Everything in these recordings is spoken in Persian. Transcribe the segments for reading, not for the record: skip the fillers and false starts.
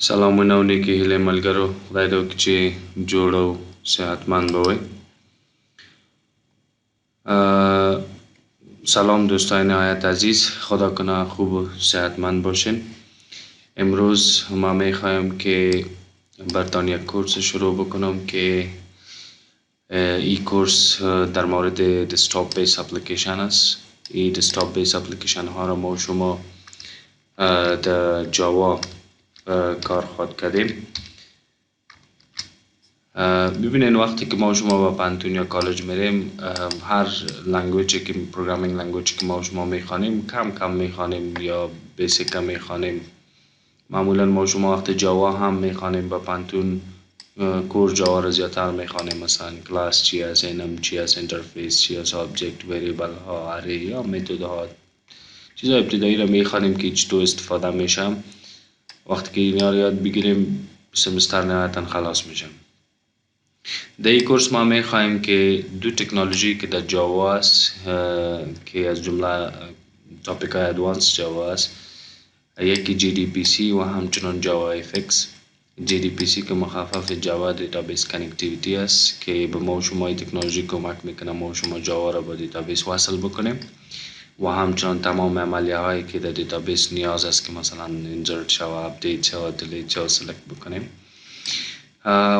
سلامونه و نیکی هیله ملګرو، خدای دې وکړي چې جوړ او صحتمند به وئ. سلام دوستای نهایت عزیز، خدا کنه خوب و صحتمند باشین. امروز ما میخوایم که براتون یک کورس شروع بکنم که این کورس در مورد دسکتاپ بیس اپلیکیشن است. این دسکتاپ بیس اپلیکیشن ها را ما و شما در جاوا کار خود کردیم. ببینین وقتی که ما شما با پانتون یا کالج میریم، هر لنگویجی که پروگرامینگ لنگویجی که ما شما میخوانیم کم میخوانیم یا بیسیک میخوانیم. معمولا ما شما وقتی جاوا هم میخوانیم با پانتون کور جاوا را زیادتر میخوانیم، مثلا کلاس چی است، انم چی است، اینترفیس چی است، آبجکت، وریبل ها، اری یا متد ها، چیزای ابتدایی را میخوانیم که چطور استفاده میشه. وقتی که اینا رو یاد بگیریم سمستر نهایتا خلاص میشم. در این کورس ما میخواهیم که دو تکنولوژی که در جاوا است که از جمله تاپیک های ادوانس جاوا است، یکی JDBC و همچنان JavaFx. JDBC که مخفف جاوا دیتابیس کانکتیویتی است که به ما و شما این تکنولوژی کمک میکنه ما و شما جاوا را با دیتابیس وصل بکنیم و همچنان تمام عملیه هایی که در دیتابیس نیاز است که مثلا اینسرت شود، اپدیت شود، دیلیت شود سلکت بکنیم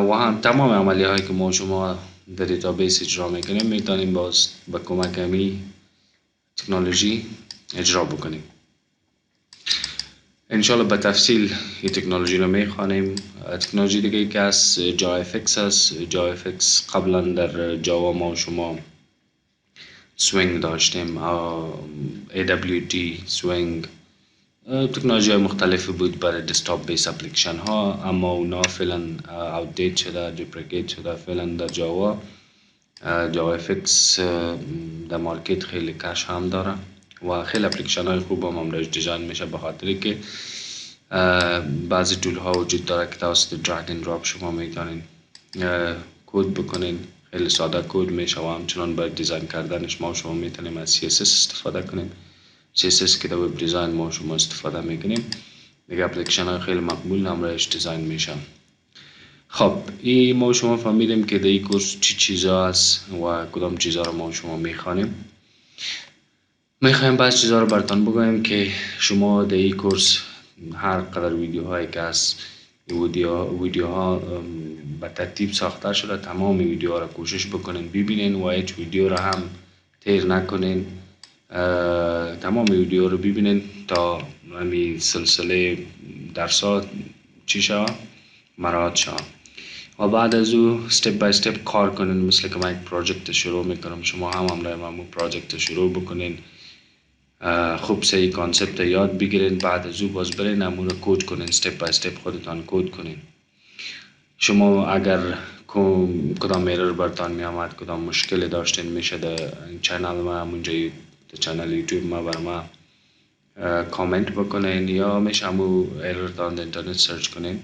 و هم تمام عملیه هایی که ما شما در دیتابیس اجرا میکنیم میتونیم باز با کمک همی تکنولوژی اجرا بکنیم. انشالله به تفصیل این تکنولوژی رو میخوانیم. تکنولوژی دیگه که از JavaFx است. JavaFx قبلا در جاوا ما شما سوینگ داشتیم، AWT سوینگ، تکنولوژی مختلفی بود برای دسکتاپ بیس اپلیکیشن ها، اما اونا فعلا آوتدیت شده، دیپریکیت شده. فعلا در JavaFx در مارکت خیلی کش هم داره و خیلی اپلیکیشن های خوب هم روش دیزاین میشه، به خاطری که بعضی تول ها وجود داره که توسط درگ اند دراپ شما میتونین کد بکنین. خیلی ساده کد میشه و همچنان برای دیزاین کردنش ما شما میتونیم از CSS استفاده کنیم. CSS که در وب دیزاین ما شما استفاده میکنیم. دیگه اپلیکیشن های خیلی مقبول هم روش دیزاین میشن. خب این ما شما فهمیدیم که در این کورس چی چیزا هست و کدام چیزا رو ما شما میخوانیم. میخوایم بعض چیزا رو براتون بگویم که شما در این کورس هر قدر ویدیوهایی که هست، ویدیوها به ترتیب ساخته شده، تمام ویدیوها را کوشش بکنین ببینین و هیچ ویدیو را هم تیر نکنین. تمام ویدیو رو ببینین تا همین سلسله درسات چی شود مراحت شود و بعد از او استپ بای استپ کار کنین. مثل که من یک پروژکت شروع میکنم، شما هم همون پروژکت شروع بکنین، خوب سه کانسپت یاد بگیرین، بعد از او باز برین همون رو کد کنین، استپ بای استپ خودتان کد کنین. شما اگر کدام ایرر براتون می آمد، کدام مشکل داشتین، میشه در چنل ما همونجا در چنل یوتیوب ما بر ما کامنت بکنین یا میشه همون ایرر تان در اینترنت سرچ کنین.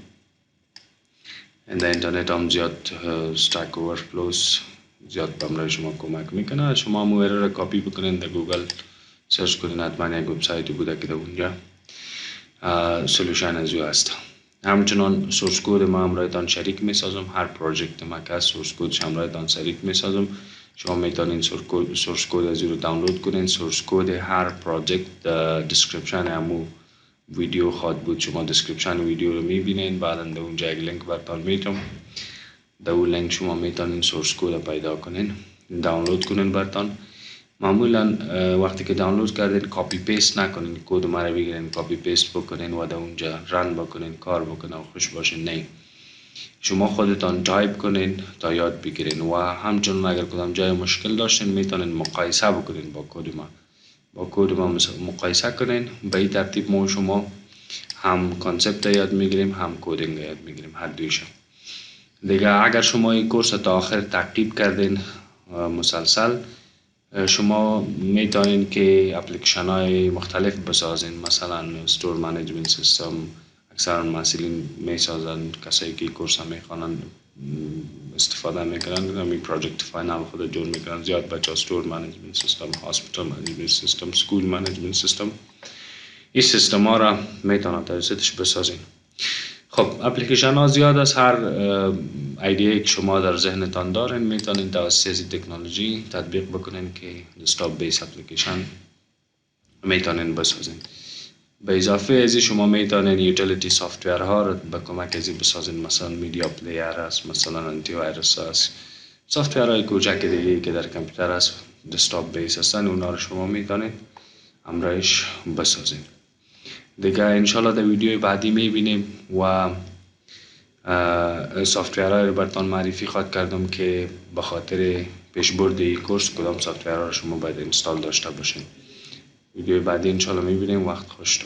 در اینترنت هم زیاد استک اوورفلوز زیاد برای شما کمک میکنه. شما همون ایرر را کپی بکنین در گوگل سرچ کنین، حتما یک وبسایتی بوده که در اونجا سولوشن از او هست. همچنان سورس کد ما هم رایتان شریک میسازم. هر پروژکت ما که سورس کدش هم رایتان شریک میسازم. شما میتونین سورس کد از او رو دانلود کنین. سورس کد هر پروژکت دسکریپشن همو ویدیو خواد بود، شما دسکریپشن ویدیو رو میبینین، بعدا در اونجا یک لینک براتون میتونم، در اون لینک شما میتونین سورس کد رو پیدا کنین، دانلود کنین براتون. معمولا وقتی که دانلود کردین کپی پیست نکنین، کد ما رو بگیرین کپی پیست بکنین و در اونجا رن بکنین، کار بکنین و خوش باشین. نه، شما خودتان تایپ کنین تا یاد بگیرین و همچنان اگر کدام جای مشکل داشتین میتونین مقایسه بکنین با کد ما مقایسه کنین. به این ترتیب ما شما هم کانسپت یاد میگیریم هم کدینگ یاد میگیریم، هر دویش. دیگه اگر شما این کورس تا آخر تعقیب کردین مسلسل، شما میتونین که اپلیکیشن های مختلف بسازین، مثلا استور منیجمنت سیستم اکثر محصلین میسازن، کسایی که کورس هم میخوانن استفاده میکنن، همین پروژکت فاینال خود جور میکنن. زیاد بچه استور منیجمنت سیستم، هاسپیتال منیجمنت سیستم، سکول منیجمنت سیستم، این سیستم ها را میتونن توسطش بسازین. خب اپلیکیشن ها زیاد است. هر ایده که شما در ذهنتان دارین میتونین توسط از تکنولوژی تطبیق بکنین که دسکتاپ بیس اپلیکیشن میتونین بسازین. به اضافه از شما میتونین یوتیلیتی سافتویر ها رو به کمک از بسازین. مثلا میدیا پلیر است، مثلا آنتی ویروس است، سافتویر های کوچک دیگه که در کامپیوتر است دسکتاپ بیس هستن، اونا رو شما میتونین امرایش بسازین. دیگه انشالله در ویدیوی بعدی میبینیم و سافتویرهای رو براتون معرفی خواهد کردم که به خاطر پیشبرد کورس کدام سافتویرها رو شما باید اینستال داشته باشین. ویدیوی بعدی انشالله میبینیم. وقت خوش.